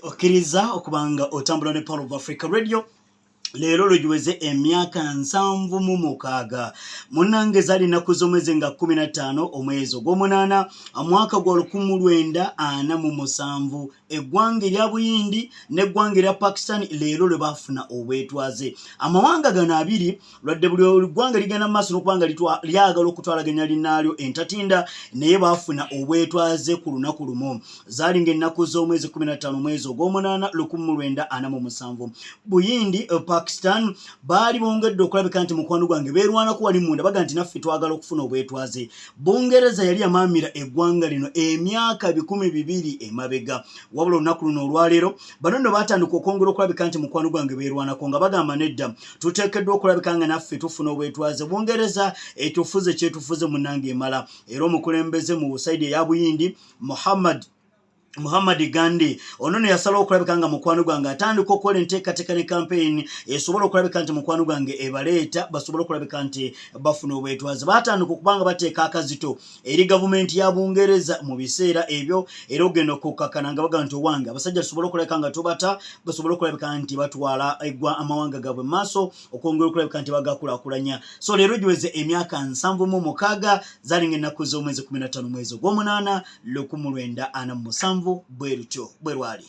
Okiriza okubanga otambula ne Power of Africa Radio. Leero lujuweze emyaka 76 munange zali nakuzo mwezi nga 15 omwezi gw'omunana mwaka gwa 1947 eggwanga erya Buyindi n'eggwanga erya Pakistan leero lwe bafuna obwetwaze amawanga gano abiri lwadde buli ggwanga ligenda maaso n'okubanga lyagala okutwalaganya linnaalyo entatinda naye bafuna obwetwaze ku lunaku lumu zaali ng'ennaku z'omwezi 15 omwezi gw'omunana 1947 Buyindi Pakistan bali bongedde okulabika nti mukwano gwange beerwanako wali munda baga nti naffe twagala okufuna obwetwaze Bungereza yali amaamira eggwanga lino emyaka 200 emabega wabula olunaku luno olwaleero bano nno baatandika okwongera okulabika nti mukwano gwange beerwanako nga bagamba nedda tuteekeddwa okulabika nga naffe tufuna obwetwaze Bungereza etufuze kyetufuze munnange emala era omukulembeze mu saidi eya Buyindi Muhammad Gandhi ono ne yasala okulabika nga mukwano gwange atandika okukola enteekateeka ne campaign esobola okulabika nti mukwano gwange ebaleeta basobola okulabika nti bafuna obwetwaze baatandika okubanga bateeka akazito eri gavumenti ya Bungereza mu biseera ebyo era ogenda okukakana nga baga nti owange abasajja tusobola okulabika nga tubata basobola okulabika nti batwala amawanga gaabwe maaso okwongera okulabika nti bagakulaakulanya so leero giweze emyaka 76 zaali ng'ennaku z'omwezi 15 mwezi gw'omunana 1947 bwe lutyo bwe lwali